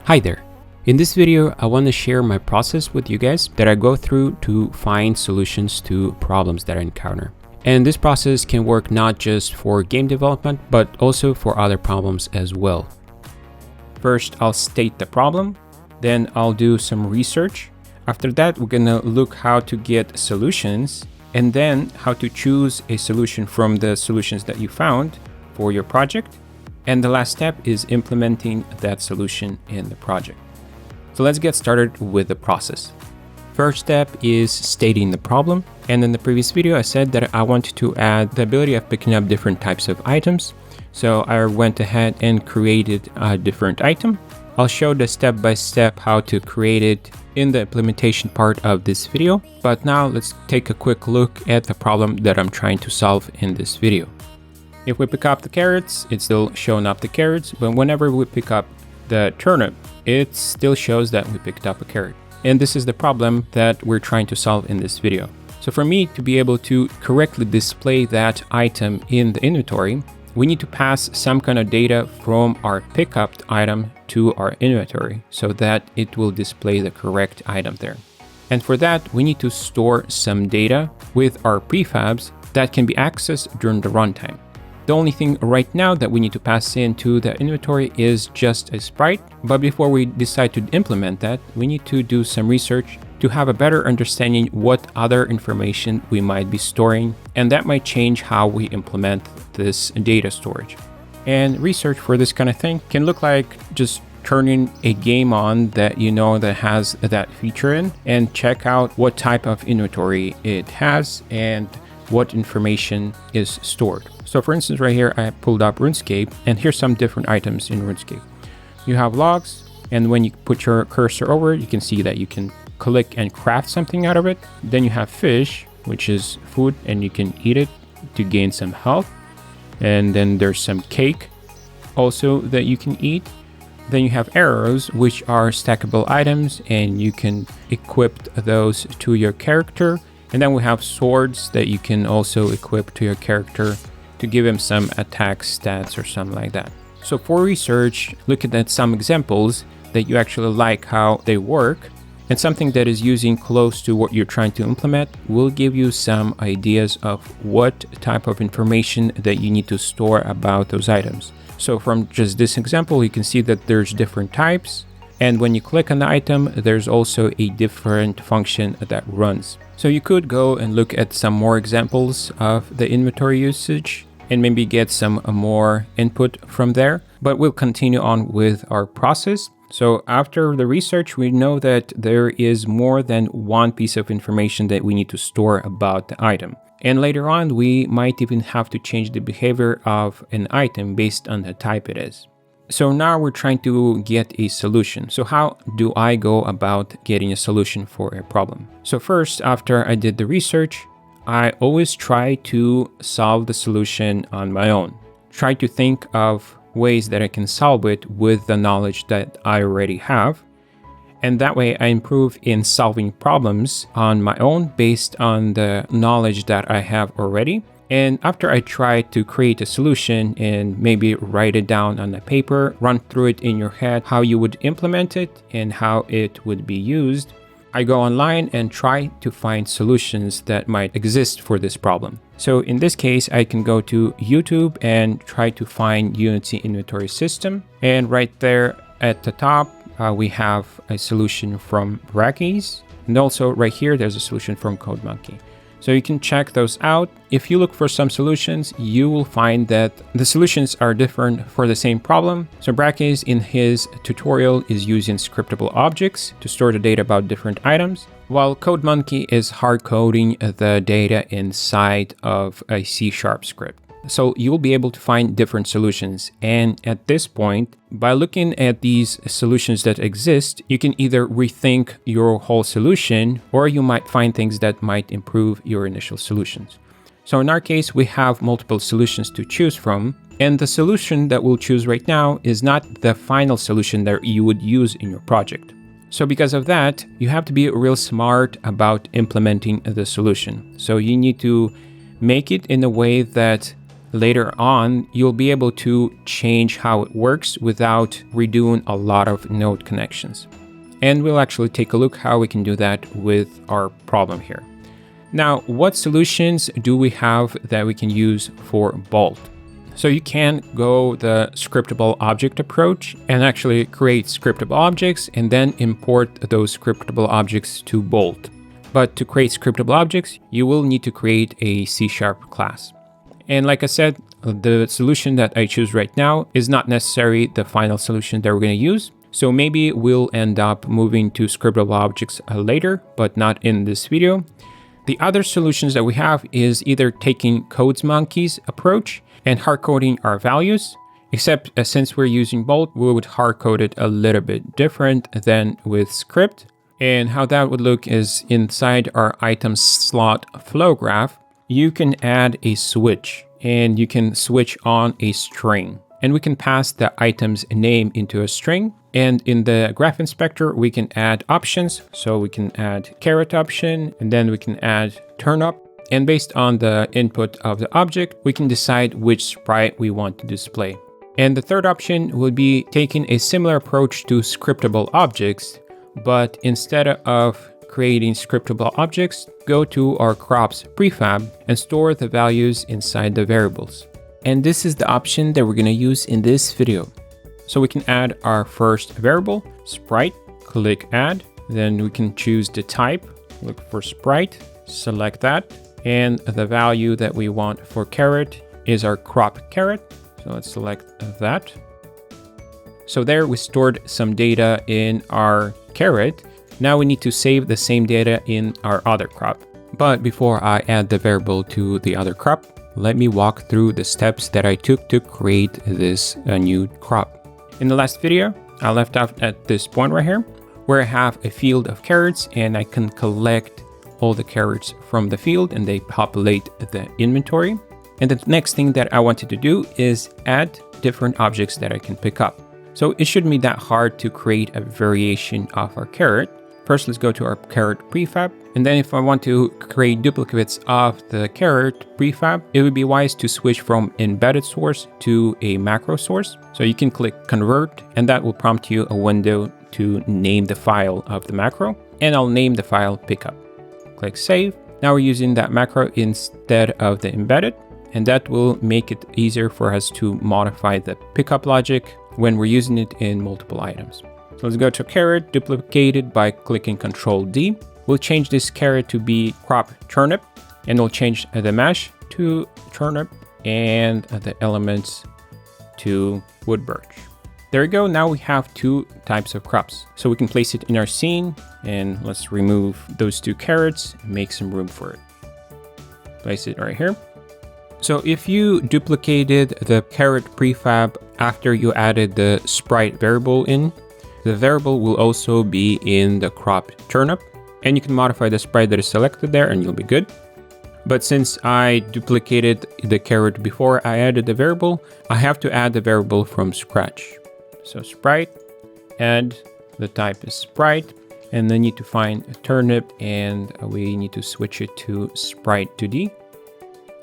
Hi there. In this video, I want to share my process with you guys that I go through to find solutions to problems that I encounter. And this process can work not just for game development, but also for other problems as well. First, I'll state the problem, then I'll do some research. After that, we're gonna look how to get solutions, and then how to choose a solution from the solutions that you found for your project. And the last step is implementing that solution in the project. So let's get started with the process. First step is stating the problem. And in the previous video, I said that I wanted to add the ability of picking up different types of items. So I went ahead and created a different item. I'll show the step-by-step how to create it in the implementation part of this video. But now let's take a quick look at the problem that I'm trying to solve in this video. If we pick up the carrots, it's still showing up the carrots, but whenever we pick up the turnip, it still shows that we picked up a carrot. And this is the problem that we're trying to solve in this video. So for me to be able to correctly display that item in the inventory, we need to pass some kind of data from our pickup item to our inventory so that it will display the correct item there. And for that, we need to store some data with our prefabs that can be accessed during the runtime. The only thing right now that we need to pass into the inventory is just a sprite, but before we decide to implement that, we need to do some research to have a better understanding what other information we might be storing, and that might change how we implement this data storage. And research for this kind of thing can look like just turning a game on that you know that has that feature in and check out what type of inventory it has and what information is stored. So for instance, right here, I pulled up RuneScape, and here's some different items in RuneScape. You have logs, and when you put your cursor over it, you can see that you can click and craft something out of it. Then you have fish, which is food, and you can eat it to gain some health. And then there's some cake also that you can eat. Then you have arrows, which are stackable items, and you can equip those to your character. And then we have swords that you can also equip to your character to give him some attack stats or something like that. So for research, look at some examples that you actually like how they work, and something that is using close to what you're trying to implement will give you some ideas of what type of information that you need to store about those items. So from just this example, you can see that there's different types. And when you click on the item, there's also a different function that runs. So you could go and look at some more examples of the inventory usage and maybe get some more input from there. But we'll continue on with our process. So after the research, we know that there is more than one piece of information that we need to store about the item. And later on, we might even have to change the behavior of an item based on the type it is. So now we're trying to get a solution. So how do I go about getting a solution for a problem? So first, after I did the research, I always try to solve the solution on my own. Try to think of ways that I can solve it with the knowledge that I already have. And that way I improve in solving problems on my own based on the knowledge that I have already. And after I try to create a solution and maybe write it down on a paper, run through it in your head, how you would implement it and how it would be used, I go online and try to find solutions that might exist for this problem. So in this case, I can go to YouTube and try to find Unity inventory system. And right there at the top, we have a solution from Brackeys. And also right here, there's a solution from CodeMonkey. So you can check those out. If you look for some solutions, you will find that the solutions are different for the same problem. So Brackeys in his tutorial is using scriptable objects to store the data about different items, while CodeMonkey is hard coding the data inside of a C# script. So you'll be able to find different solutions. And at this point, by looking at these solutions that exist, you can either rethink your whole solution, or you might find things that might improve your initial solutions. So in our case, we have multiple solutions to choose from. And the solution that we'll choose right now is not the final solution that you would use in your project. So because of that, you have to be real smart about implementing the solution. So you need to make it in a way that later on, you'll be able to change how it works without redoing a lot of node connections. And we'll actually take a look how we can do that with our problem here. Now, what solutions do we have that we can use for Bolt? So you can go the scriptable object approach and actually create scriptable objects and then import those scriptable objects to Bolt. But to create scriptable objects, you will need to create a C# class. And like I said, the solution that I choose right now is not necessarily the final solution that we're going to use. So maybe we'll end up moving to scriptable objects later, but not in this video. The other solutions that we have is either taking CodesMonkey's approach and hard-coding our values, except since we're using Bolt, we would hard-code it a little bit different than with script. And how that would look is inside our item slot flow graph, you can add a switch and you can switch on a string. And we can pass the item's name into a string. And in the graph inspector, we can add options. So we can add caret option, and then we can add turnip. And based on the input of the object, we can decide which sprite we want to display. And the third option would be taking a similar approach to scriptable objects, but instead of creating scriptable objects, go to our crops prefab and store the values inside the variables. And this is the option that we're going to use in this video. So we can add our first variable, sprite, click add, then we can choose the type, look for sprite, select that, and the value that we want for caret is our crop caret. So let's select that. So there we stored some data in our caret. Now we need to save the same data in our other crop. But before I add the variable to the other crop, let me walk through the steps that I took to create this new crop. In the last video, I left off at this point right here, where I have a field of carrots and I can collect all the carrots from the field and they populate the inventory. And the next thing that I wanted to do is add different objects that I can pick up. So it shouldn't be that hard to create a variation of our carrot. First, let's go to our caret prefab. And then if I want to create duplicates of the caret prefab, it would be wise to switch from embedded source to a macro source. So you can click convert and that will prompt you a window to name the file of the macro. And I'll name the file pickup. Click save. Now we're using that macro instead of the embedded. And that will make it easier for us to modify the pickup logic when we're using it in multiple items. So let's go to caret, duplicate it by clicking Ctrl D. We'll change this caret to be crop turnip, and we'll change the mesh to turnip and the elements to wood birch. There we go. Now we have two types of crops. So we can place it in our scene, and let's remove those two carrots and make some room for it. Place it right here. So if you duplicated the caret prefab after you added the sprite variable in, the variable will also be in the crop turnip, and you can modify the sprite that is selected there and you'll be good. But since I duplicated the caret before I added the variable, I have to add the variable from scratch. So sprite, add, the type is sprite, and then need to find a turnip and we need to switch it to sprite 2D.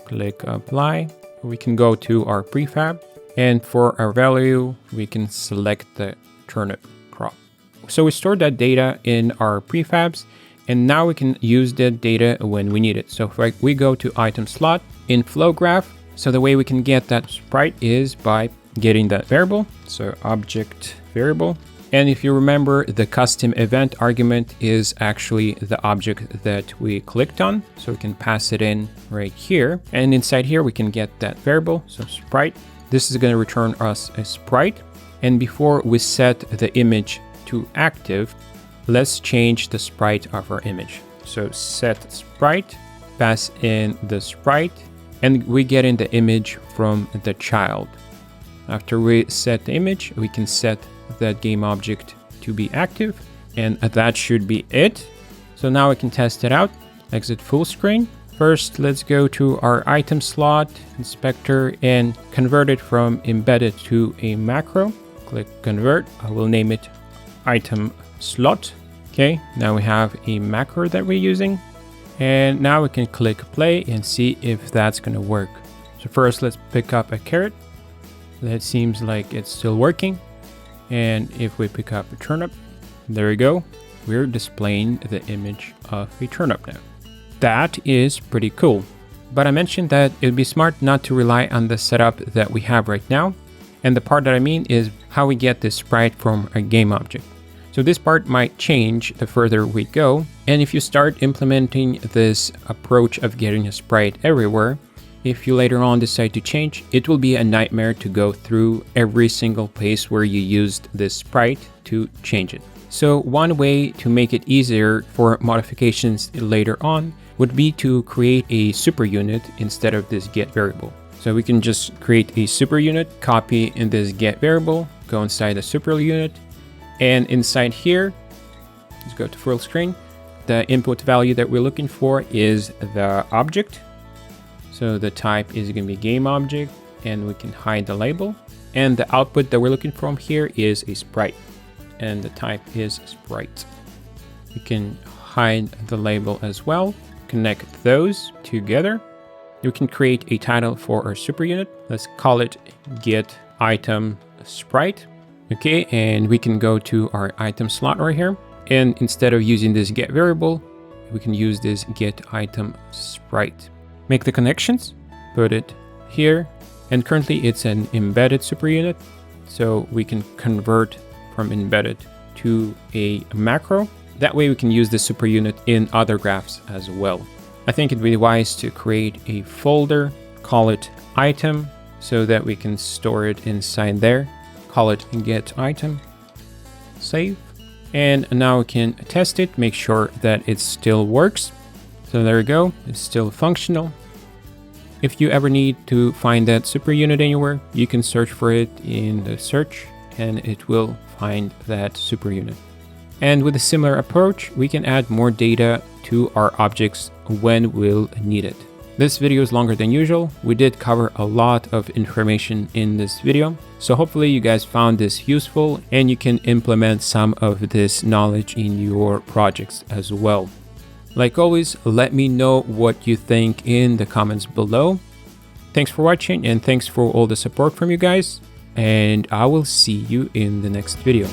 Click apply. We can go to our prefab, and for our value, we can select the turnip crop. So we stored that data in our prefabs, and now we can use that data when we need it. So if we go to item slot in flow graph, so the way we can get that sprite is by getting that variable. So object variable. And if you remember, the custom event argument is actually the object that we clicked on. So we can pass it in right here. And inside here, we can get that variable. So sprite, this is going to return us a sprite. And before we set the image to active, let's change the sprite of our image. So set sprite, pass in the sprite, and we get in the image from the child. After we set the image, we can set that game object to be active, and that should be it. So now we can test it out. Exit full screen. First, let's go to our item slot inspector and convert it from embedded to a macro. Click convert. I will name it item slot. Okay, now we have a macro that we're using, and now we can click play and see if that's going to work. So first, let's pick up a carrot. That seems like it's still working. And if we pick up a turnip, there we go. We're displaying the image of a turnip now. That is pretty cool. But I mentioned that it would be smart not to rely on the setup that we have right now. And the part that I mean is how we get this sprite from a game object. So this part might change the further we go. And if you start implementing this approach of getting a sprite everywhere, if you later on decide to change, it will be a nightmare to go through every single place where you used this sprite to change it. So one way to make it easier for modifications later on would be to create a super unit instead of this get variable. So we can just create a super unit, copy in this get variable, go inside the super unit, and inside here, let's go to full screen. The input value that we're looking for is the object. So the type is going to be game object, and we can hide the label. And the output that we're looking from here is a sprite, and the type is sprite. We can hide the label as well, connect those together. We can create a title for our super unit. Let's call it get item sprite. Okay, and we can go to our item slot right here. And instead of using this get variable, we can use this get item sprite. Make the connections, put it here. And currently it's an embedded super unit. So we can convert from embedded to a macro. That way we can use the super unit in other graphs as well. I think it'd be wise to create a folder, call it item, so that we can store it inside there. Call it get item, save. And now we can test it, make sure that it still works. So there we go, it's still functional. If you ever need to find that super unit anywhere, you can search for it in the search and it will find that super unit. And with a similar approach, we can add more data to our objects when we'll need it. This video is longer than usual. We did cover a lot of information in this video. So hopefully you guys found this useful and you can implement some of this knowledge in your projects as well. Like always, let me know what you think in the comments below. Thanks for watching and thanks for all the support from you guys. And I will see you in the next video.